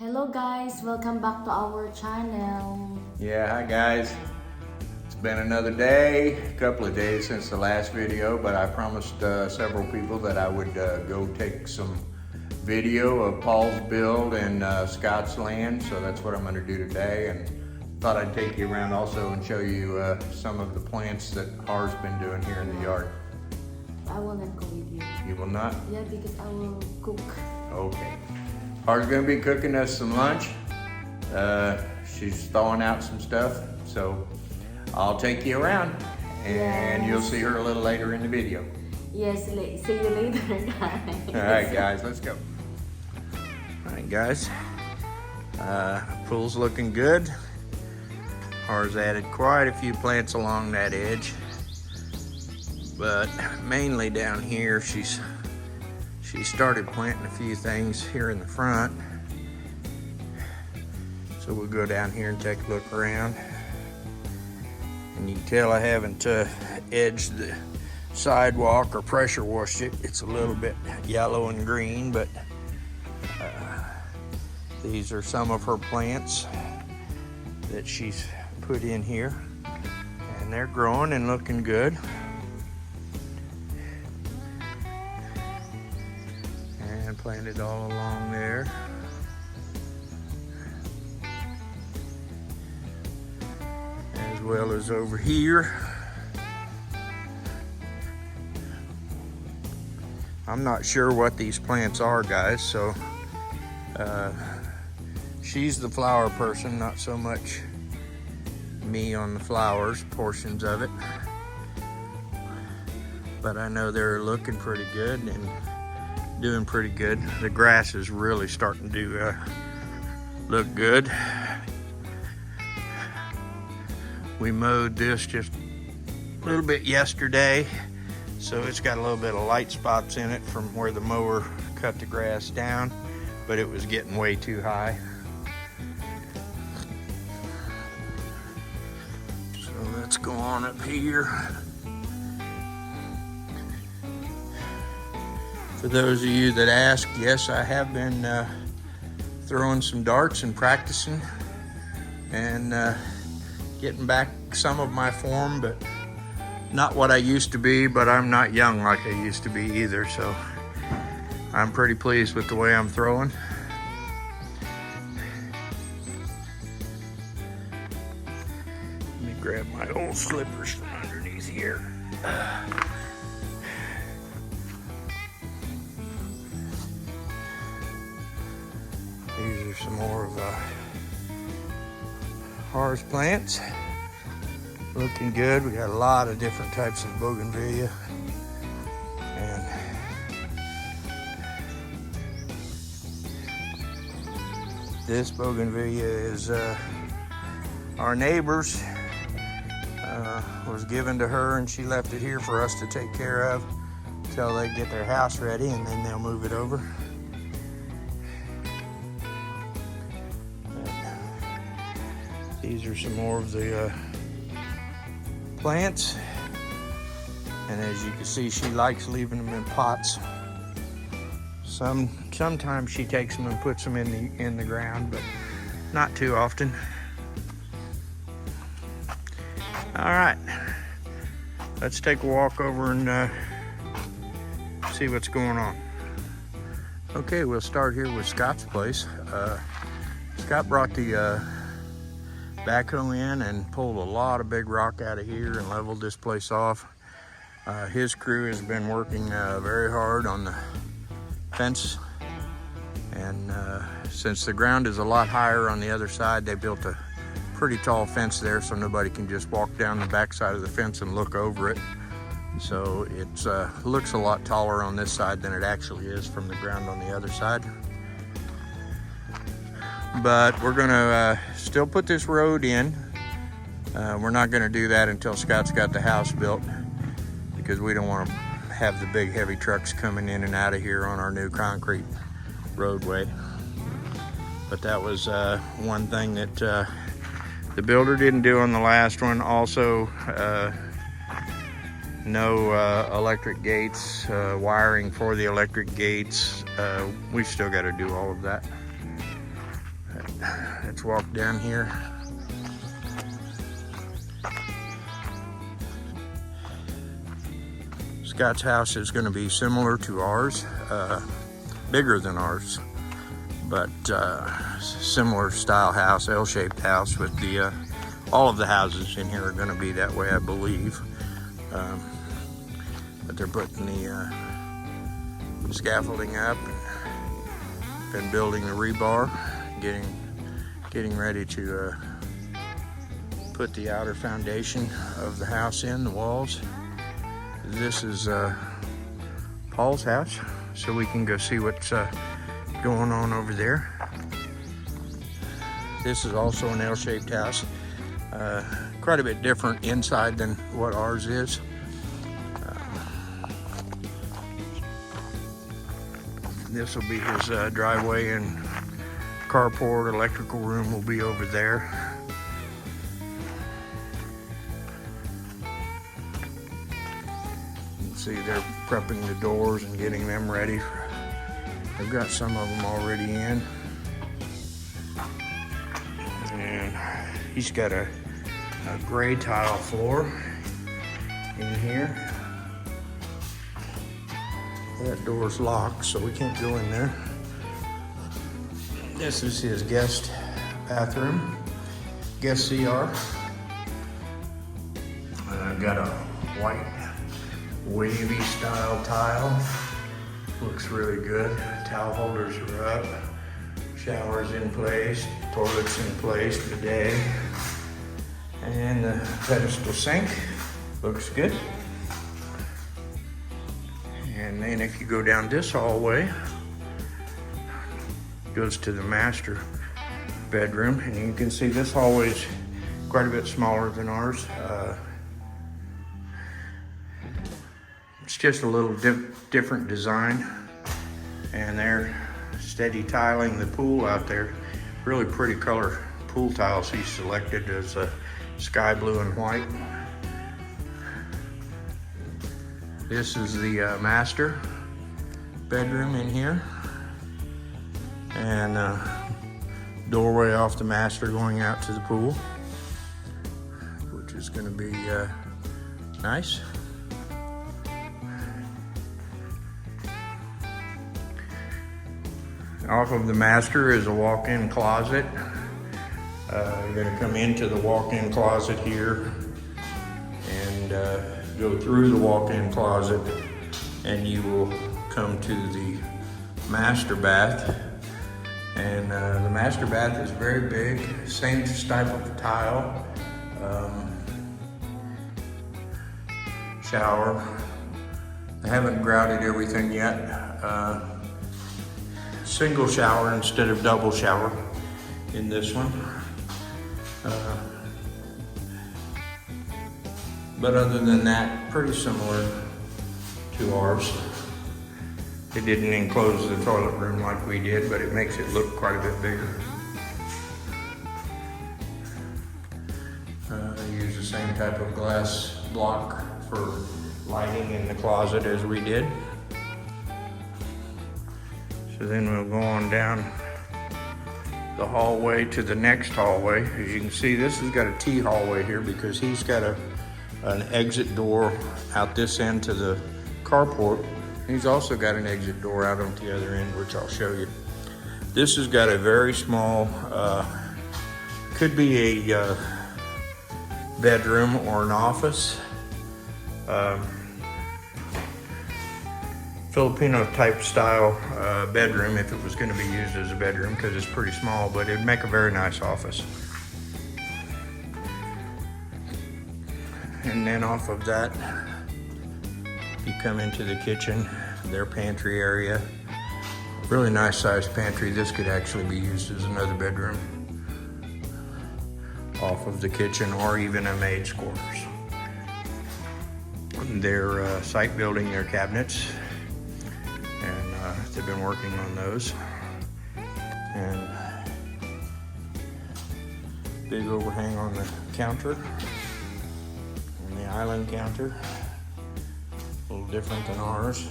Hello guys, welcome back to our channel. Yeah, hi guys. It's been another day, a couple of days since the last video, but I promised several people that I would go take some video of Paul's build in Scott's land, so that's what I'm going to do today. And thought I'd take you around also and show you some of the plants that Har's been doing here in the yard. I will not go with you. You will not? Yeah, because I will cook. Okay. Har's going to be cooking us some lunch. She's thawing out some stuff, so I'll take you around and You'll see her a little later in the video. Yes, see you later, guys. All right, guys, let's go. All right, guys. Pool's looking good. Har's added quite a few plants along that edge, but mainly down here, she started planting a few things here in the front. So we'll go down here and take a look around. And you can tell I haven't edged the sidewalk or pressure washed it. It's a little bit yellow and green, but these are some of her plants that she's put in here. And they're growing and looking good. And planted all along there. As well as over here. I'm not sure what these plants are, guys, so she's the flower person, not so much me on the flowers portions of it. But I know they're looking pretty good and doing pretty good. The grass is really starting to look good. We mowed this just a little bit yesterday, so it's got a little bit of light spots in it from where the mower cut the grass down, but it was getting way too high. So let's go on up here. For those of you that ask, yes, I have been throwing some darts and practicing and getting back some of my form, but not what I used to be, but I'm not young like I used to be either, so I'm pretty pleased with the way I'm throwing. Let me grab my old slippers from underneath here. These are some more of Har's plants. Looking good. We got a lot of different types of bougainvillea. And this bougainvillea is our neighbor's. Was given to her and she left it here for us to take care of until they get their house ready, and then they'll move it over. These are some more of the plants, and as you can see, she likes leaving them in pots. Sometimes she takes them and puts them in the ground, but not too often. All right, let's take a walk over and see what's going on. Okay, we'll start here with Scott's place. Scott brought the backhoe in and pulled a lot of big rock out of here and leveled this place off. His crew has been working very hard on the fence, and since the ground is a lot higher on the other side, they built a pretty tall fence there so nobody can just walk down the back side of the fence and look over it. So it looks a lot taller on this side than it actually is from the ground on the other side. But we're gonna still put this road in. We're not gonna do that until Scott's got the house built, because we don't want to have the big heavy trucks coming in and out of here on our new concrete roadway. But that was one thing that the builder didn't do on the last one. Also, no electric gates, wiring for the electric gates. We've still got to do all of that. let's walk down here. Scott's house is going to be similar to ours, bigger than ours, but similar style house, L-shaped house with the all of the houses in here are going to be that way, I believe. But they're putting the scaffolding up and building the rebar, getting ready to put the outer foundation of the house in, the walls. This is Paul's house, so we can go see what's going on over there. This is also an L-shaped house, quite a bit different inside than what ours is. This will be his driveway and carport. Electrical room will be over there. You can see they're prepping the doors and getting them ready. They've got some of them already in. And he's got a gray tile floor in here. That door's locked, so we can't go in there. This is his guest bathroom, guest CR. Got a white wavy style tile. Looks really good. Towel holders are up. Showers in place. Toilets in place. Bidet. And the pedestal sink. Looks good. And then if you go down this hallway, it goes to the master bedroom, and you can see this hallway is quite a bit smaller than ours. It's just a little different design, and they're steady tiling the pool out there. Really pretty color pool tiles he selected as sky blue and white. This is the master bedroom in here, and doorway off the master going out to the pool, which is going to be nice. Off of the master is a walk-in closet. You're going to come into the walk-in closet here and go through the walk-in closet, and you will come to the master bath. And the master bath is very big, same type of tile, shower. I haven't grouted everything yet. Single shower instead of double shower in this one. But other than that, pretty similar to ours. It didn't enclose the toilet room like we did, but it makes it look quite a bit bigger. Use the same type of glass block for lighting in the closet as we did. So then we'll go on down the hallway to the next hallway. As you can see, this has got a T hallway here because he's got an exit door out this end to the carport. He's also got an exit door out on the other end, which I'll show you. This has got a very small, could be a bedroom or an office. Filipino type style bedroom if it was going to be used as a bedroom, because it's pretty small, but it'd make a very nice office. And then off of that, you come into the kitchen, their pantry area. Really nice sized pantry. This could actually be used as another bedroom off of the kitchen, or even a maid's quarters. They're site building their cabinets, and they've been working on those. And big overhang on the counter, and the island counter. A little different than ours.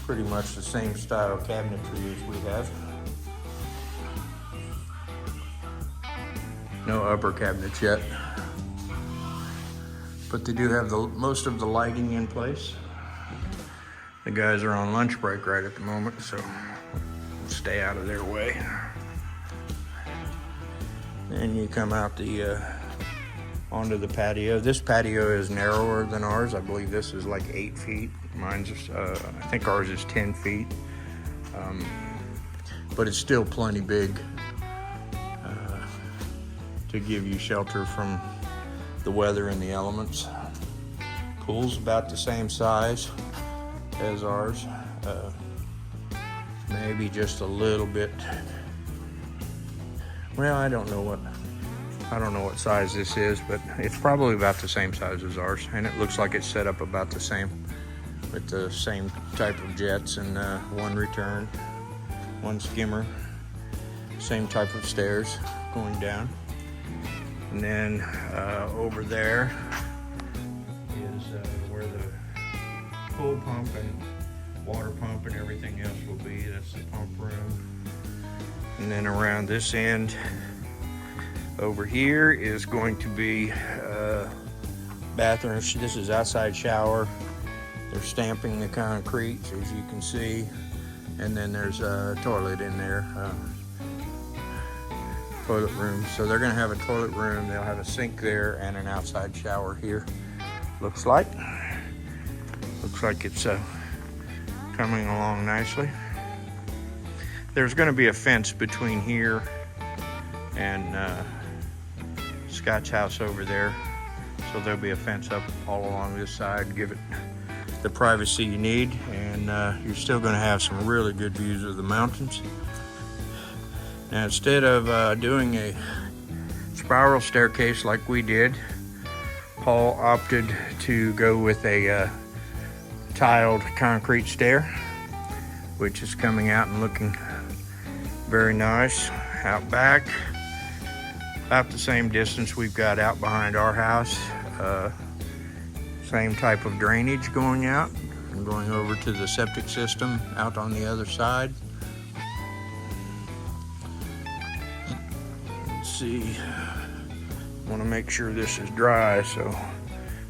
Pretty much the same style cabinetry as we have. No upper cabinets yet. But they do have most of the lighting in place. The guys are on lunch break right at the moment, so we'll stay out of their way. And you come out onto the patio. This patio is narrower than ours. I believe this is like 8 feet. Mine's, I think ours is 10 feet. But it's still plenty big to give you shelter from the weather and the elements. Pool's about the same size as ours. Maybe just a little bit. Well, I don't know what size this is, but it's probably about the same size as ours, and it looks like it's set up about the same, with the same type of jets and one return, one skimmer, same type of stairs going down. And then over there is where the pool pump and water pump and everything else will be. That's the pump room. And then around this end over here is going to be bathroom. This is outside shower. They're stamping the concrete, as you can see. And then there's a toilet in there. Toilet room. So they're going to have a toilet room. They'll have a sink there and an outside shower here. Looks like it's coming along nicely. There's going to be a fence between here and Scott's house over there. So there'll be a fence up all along this side, give it the privacy you need, and you're still going to have some really good views of the mountains. Now, instead of doing a spiral staircase like we did, Paul opted to go with a tiled concrete stair, which is coming out and looking very nice. Out back, about the same distance we've got out behind our house. Same type of drainage going out and going over to the septic system out on the other side. Let's see, I want to make sure this is dry, so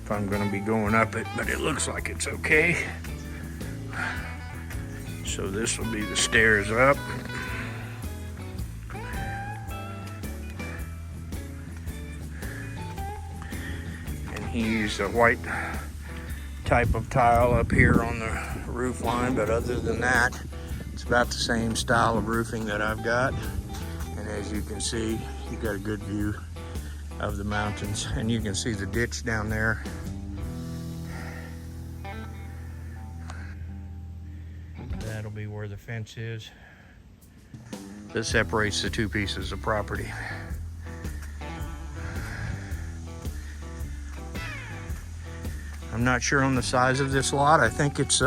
if I'm going to be going up it, but it looks like it's okay. So this will be the stairs up. He used a white type of tile up here on the roof line, but other than that, it's about the same style of roofing that I've got. And as you can see, you got a good view of the mountains, and you can see the ditch down there. That'll be where the fence is. That separates the two pieces of property. I'm not sure on the size of this lot. I think it's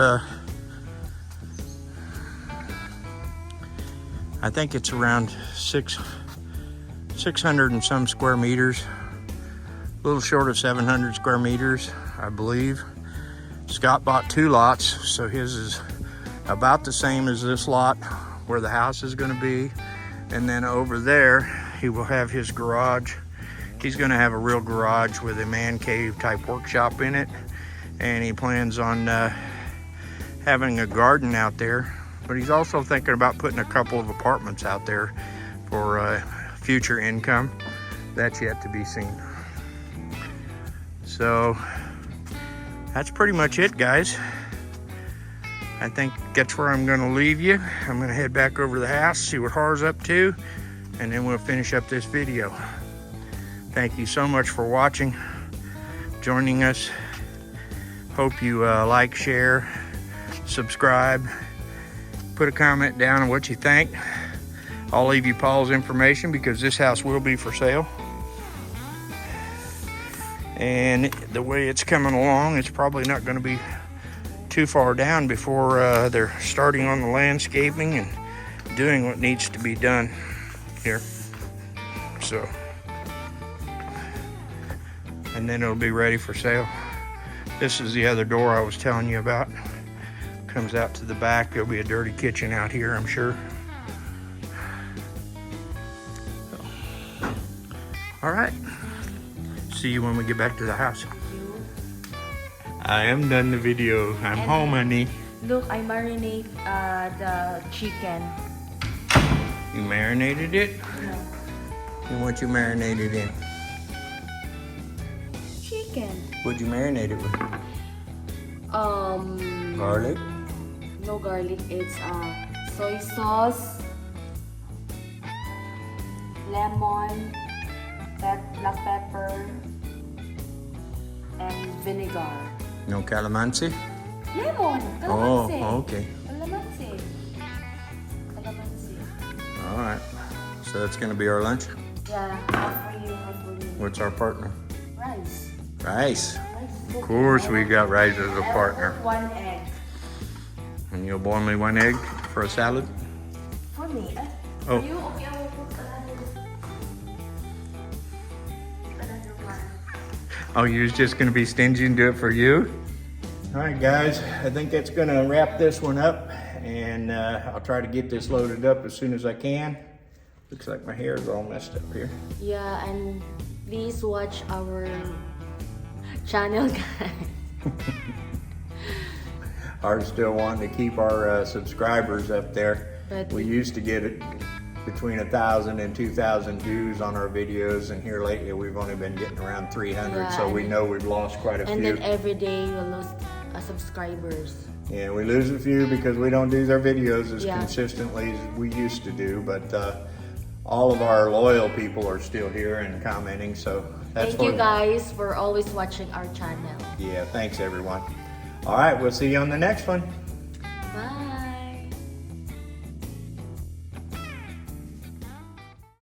around 600 and some square meters, a little short of 700 square meters, I believe. Scott bought 2 lots, so his is about the same as this lot where the house is going to be. And then over there, he will have his garage. He's going to have a real garage with a man cave type workshop in it. And he plans on having a garden out there, but he's also thinking about putting a couple of apartments out there for future income. That's yet to be seen. So that's pretty much it, guys. I think that's where I'm going to leave you. I'm going to head back over to the house, see what Har's up to, and then we'll finish up this video. Thank you so much for watching, joining us. Hope you like, share, subscribe, put a comment down on what you think. I'll leave you Paul's information because this house will be for sale. And the way it's coming along, it's probably not going to be too far down before they're starting on the landscaping and doing what needs to be done here. So, and then it'll be ready for sale. This is the other door I was telling you about. Comes out to the back. There'll be a dirty kitchen out here, I'm sure. All right. See you when we get back to the house. You. I am done the video. I'm And- home, honey. Look, I marinate the chicken. You marinated it? Yeah. And what you marinated in? Chicken. What'd you marinate it with? Garlic? No garlic. It's soy sauce, lemon, black pepper, and vinegar. No calamansi? Lemon. Oh, Calamansi. okay. Calamansi. Calamansi. All right. So that's gonna be our lunch. Yeah, half for you, half for me. What's our partner? Rice. Rice. Rice. Of course, we got rice as a partner. One egg. And you'll boil me one egg for a salad? For me. Oh. For you, okay, I will put another one. Oh, you're just gonna be stingy and do it for you? All right, guys, I think that's gonna wrap this one up, and I'll try to get this loaded up as soon as I can. Looks like my hair is all messed up here. Yeah, and please watch our channel, guys. Are still wanting to keep our subscribers up there. But We used to get it between 1,000 and 2,000 views on our videos, and here lately we've only been getting around 300, Yeah, so we and- know we've lost quite a and few. then every day you lose subscribers. Yeah, we lose a few because we don't do our videos as Yeah. consistently as we used to do, but all of our loyal people are still here and commenting, so that's Thank you what- guys for always watching our channel. Yeah, thanks everyone. All right, we'll see you on the next one.